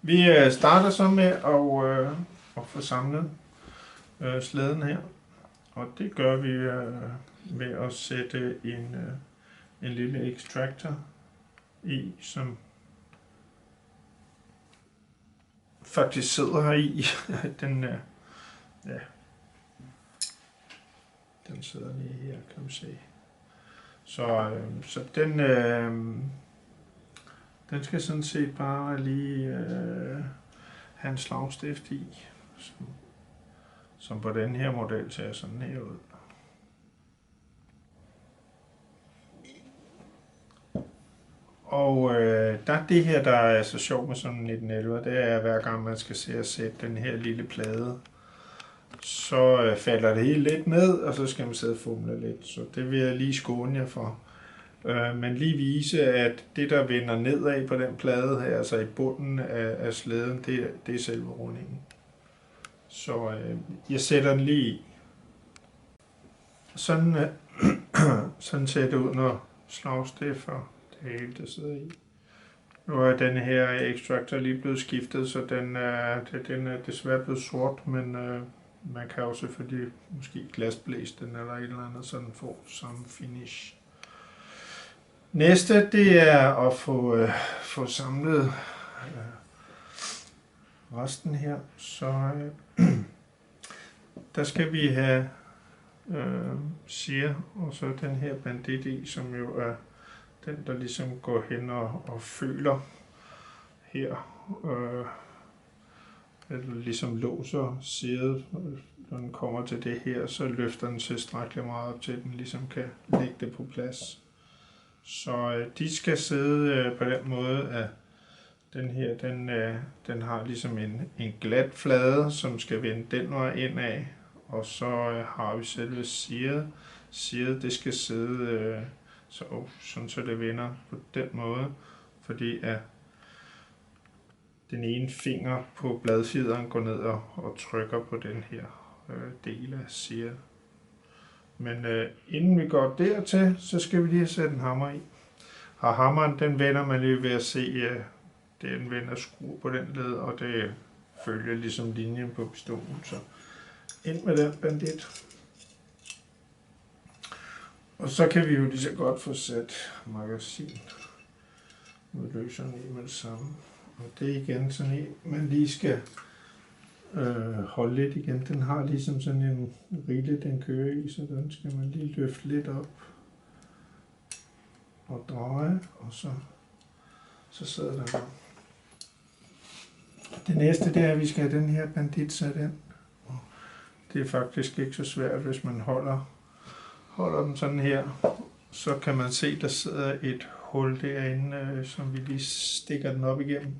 Vi starter så med at få samlet slæden her, og det gør vi ved at sætte en lille extractor i, som faktisk sidder her i. Den sidder lige her, kan man se. Så den skal sådan set bare lige have en slagstift i, som på den her model ser sådan her ud. Og der er det her, der er så sjovt med sådan en 1911, det er, hver gang man skal se at sætte den her lille plade, så falder det hele lidt ned, og så skal man sidde og fumle lidt. Så det vil jeg lige skåne jer for. Men lige vise, at det, der vender nedad på den plade her, altså i bunden af slæden, det er selve rundingen. Så jeg sætter den lige i. Sådan ser det ud, når slagstifter det hele, der sidder i. Nu er den her extractor lige blevet skiftet, så den er desværre blevet sort, men man kan jo selvfølgelig måske glasblæse den eller et eller andet, så den får samme finish. Næste, det er at få samlet resten her. Så der skal vi have Sear, og så den her bandit i, som jo er den, der ligesom går hen og føler her, eller ligesom låser Searet. Når den kommer til det her, så løfter den tilstrækkeligt meget op til, at den ligesom kan lægge det på plads. Så de skal sidde på den måde, at den her, den har ligesom en glat flade, som skal vende den vej indad, og så har vi selve Searet. Searet, det skal sidde sådan, så det vender på den måde, fordi at den ene finger på bladfjederen går ned og trykker på den her del af Searet. Men inden vi går dertil, så skal vi lige sætte en hammer i. Og hammeren, den vender man lige ved at se, den vender skruer på den led, og det følger ligesom linjen på pistolen. Så ind med den bandit. Og så kan vi jo lige så godt få sat magasin udløseren i med det samme. Og det er igen sådan en, man lige skal holde lidt igen. Den har ligesom sådan en rille, den kører i, så den skal man lige løfte lidt op og dreje, og så sidder der der. Det næste, det er, at vi skal have den her bandit sat ind. Det er faktisk ikke så svært, hvis man holder den sådan her. Så kan man se, der sidder et hul derinde, som vi lige stikker den op igennem.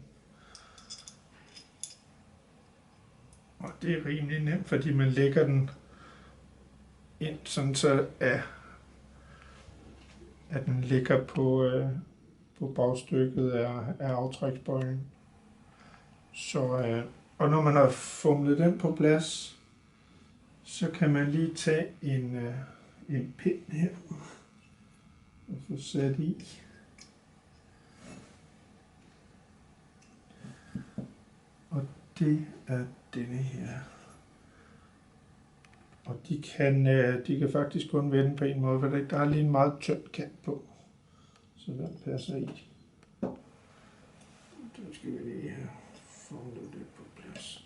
Og det er rimelig nemt, fordi man lægger den ind, sådan så at den ligger på bagstykket af aftræksbøjlen. Så, og når man har fumlet den på plads, så kan man lige tage en pind her og få sat i. Og det er denne her. Og de kan faktisk kun vende på en måde, for der er lige en meget tynd kant på. Så den passer i. Der skal vi lige have fundet det på plads.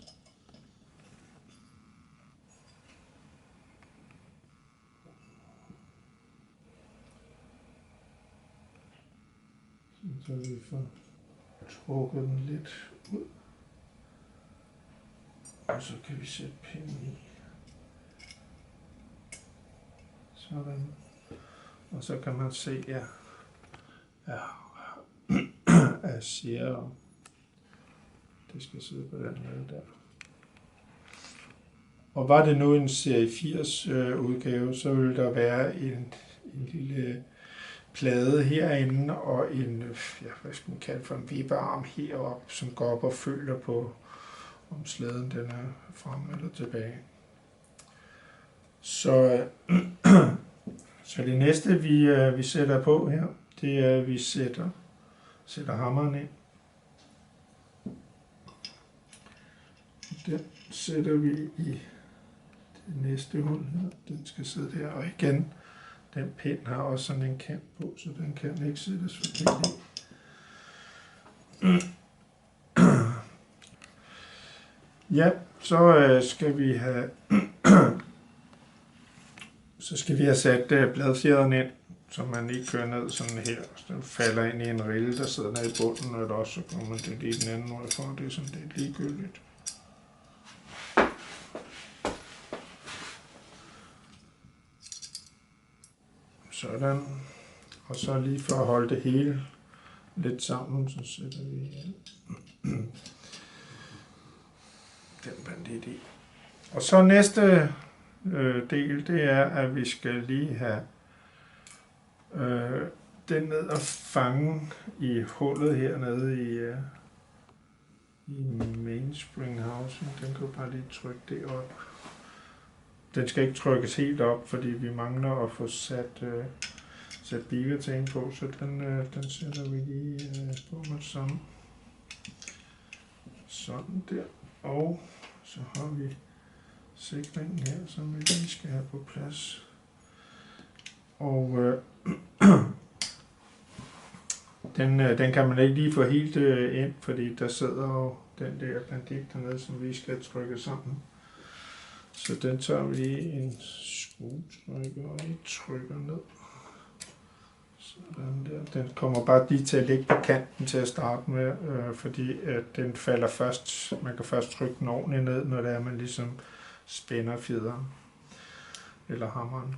Så vi får trukket den lidt ud. Og så kan vi sætte pinden i. Sådan. Og så kan man se, at Searet, det skal sidde på den måde der. Og var det nu en serie 80 udgave, så ville der være en lille plade herinde og en, hvad skal man kalde for en vippearm heroppe, som går op og føler på, om slæden den er frem eller tilbage. Så det næste vi sætter på her, det er, at vi sætter hammeren ind. den sætter vi i det næste hul her. Den skal sidde der, og igen, den pind har også sådan en kant på, så den kan ikke sættes forkert i. Ja, så skal vi have sat bladfjederen ind, så man lige kører ned sådan her. Så den falder ind i en rille, der sidder nede i bunden, eller også så kommer det lige den anden vej for. Det er sådan lidt ligegyldigt. Sådan. Og så lige for at holde det hele lidt sammen, så sætter vi den bandit i. Og så næste del, det er, at vi skal lige have den ned og fange i hullet hernede i mainspring house. Den kan bare lige trykke det op. Den skal ikke trykkes helt op, fordi vi mangler at få sat beavertagen på, så den sætter vi lige på med sådan. Sådan der. Og så har vi sikringen her, som vi lige skal have på plads. Og den kan man ikke lige få helt ind, fordi der sidder jo den der bandit dernede, som vi skal trykke sammen. Så den tager vi lige en skruetrykker og lige trykker ned. Sådan der. Den kommer bare lige til at ligge på kanten til at starte med, fordi den falder først. Man kan først trykke den ordentligt ned, når det er, man ligesom spænder fjederen eller hammeren.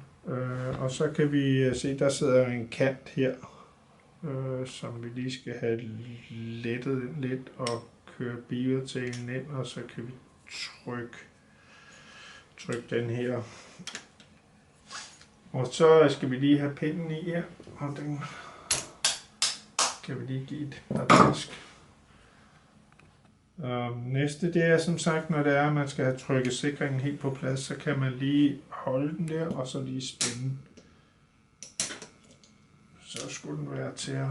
Og så kan vi se, der sidder en kant her, som vi lige skal have lettet lidt og køre beavertailen ind, og så kan vi trykke den her. Og så skal vi lige have pinden i her, og den kan vi lige give et par tæsk. Næste, det er som sagt, når det er, at man skal have trykket sikringen helt på plads, så kan man lige holde den der, og så lige spænde. Så skulle den være til at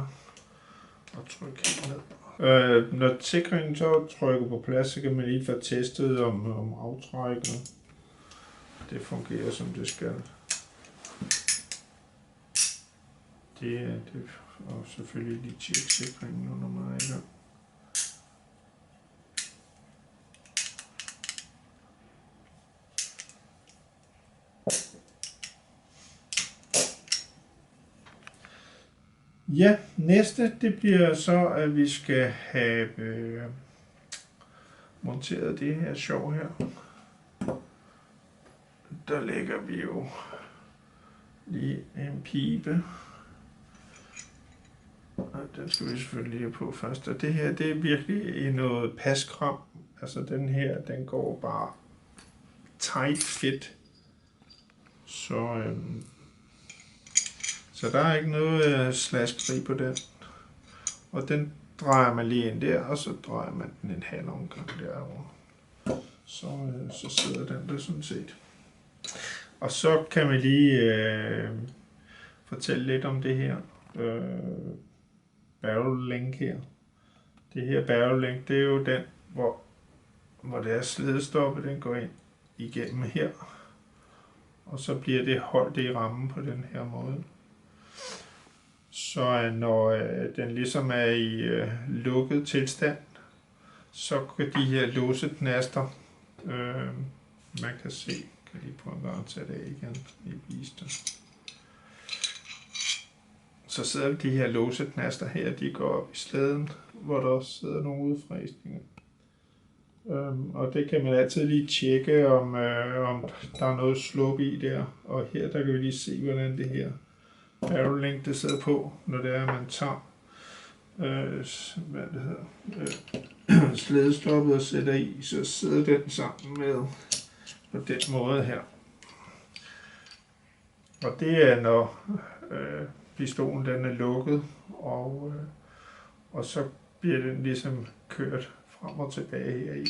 trykke helt ned. Når sikringen så trykker på plads, så kan man lige få testet om aftrækket det fungerer som det skal. Det og selvfølgelig lige tjekke sikringen når man er i gang. Ja, næste det bliver så, at vi skal have monteret det her sjov her. Der lægger vi jo lige en pibe. Og den skal vi selvfølgelig lige på først. Og det her, det er virkelig i noget paskram. Altså den her, den går bare tight fit. Så der er ikke noget slaskeri på den. Og den drejer man lige ind der, og så drejer man den en halv omgang derovre. Så sidder den der sådan set. Og så kan vi lige fortælle lidt om det her barrel link her. Det her barrel link, det er jo den, hvor det er slædestoppet, den går ind igennem her. Og så bliver det holdt i rammen på den her måde. Så når den ligesom er i lukket tilstand, så kan de her låseknaster, man kan se, kan lige prøve at gøre tage det af igen i viste. Så sidder de her låseknaster her, de går op i slæden, hvor der også sidder nogle udfræsninger. Og det kan man altid lige tjekke, om der er noget slup i der. Og her der kan vi lige se, hvordan det her barrel link det sidder på, når det er, at man tager slædestoppet og sætter i, så sidder den sammen med på den måde her. Og det er, når pistolen den er lukket, og så bliver den ligesom kørt frem og tilbage heri.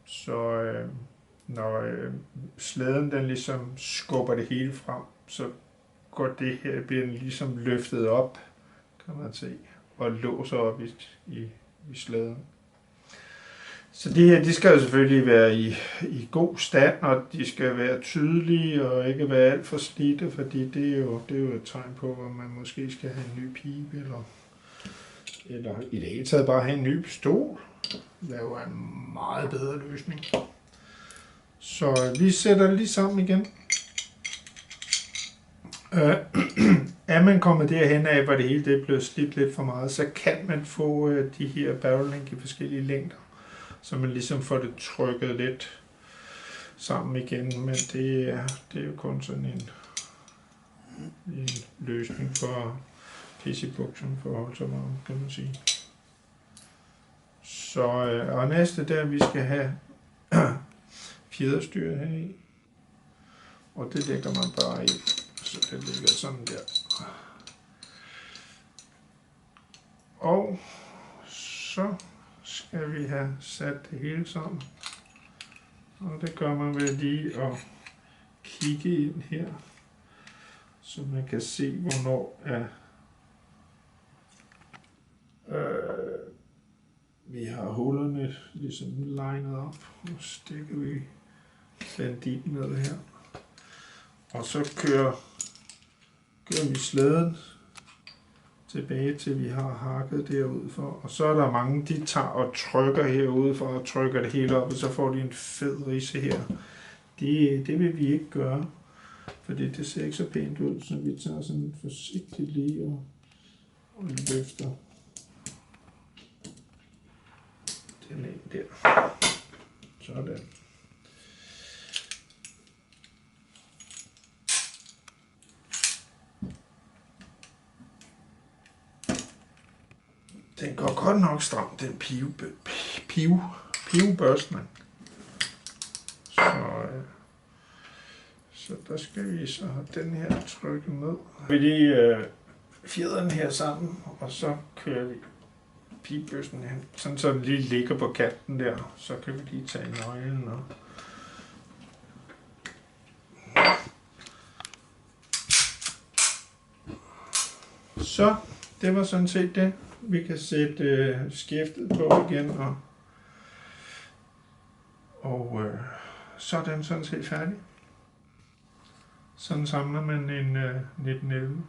Så når slæden den ligesom skubber det hele frem, så går det her, bliver den ligesom løftet op, kan man se, og låser op i slæden. Så de her, de skal jo selvfølgelig være i god stand, og de skal være tydelige og ikke være alt for slidte, fordi det er jo et tegn på, at man måske skal have en ny pibe, eller i det hele taget bare have en ny pistol. Det er jo en meget bedre løsning. Så vi sætter det lige sammen igen. Er man kommet derhen af, hvor det hele det er blevet slidt lidt for meget, så kan man få de her barrel link i forskellige længder, så man ligesom får det trykket lidt sammen igen, men det er jo kun sådan en løsning for PC-bukserne for at holde sig varm, kan man sige. Så og næste der, vi skal have fjederstyret her i, og det lægger man bare i, så det ligger sådan der. Og så skal vi have sat det hele sammen, og det gør man ved lige at kigge ind her, så man kan se, hvornår vi har hullerne ligesom linet op, og stikker vi banditten ned her, og så kører vi slæden tilbage til vi har hakket derud for, og så er der mange, de tager og trykker herude for og trykker det hele op, og så får de en fed ridse her. Det vil vi ikke gøre, fordi det ser ikke så pænt ud, så vi tager sådan forsigtigt lige og løfter den ind der. Sådan. Den går godt nok stramt, den pivebørstning. Så der skal vi så have den her trykket ned. Vi lige fjederen her sammen, og så kører vi pibebørsten hen, sådan så den lige ligger på kanten der. Så kan vi lige tage nøglen og så det var sådan set det. Vi kan sætte skæftet på igen, og så er den sådan set færdig. Sådan samler man en 1911.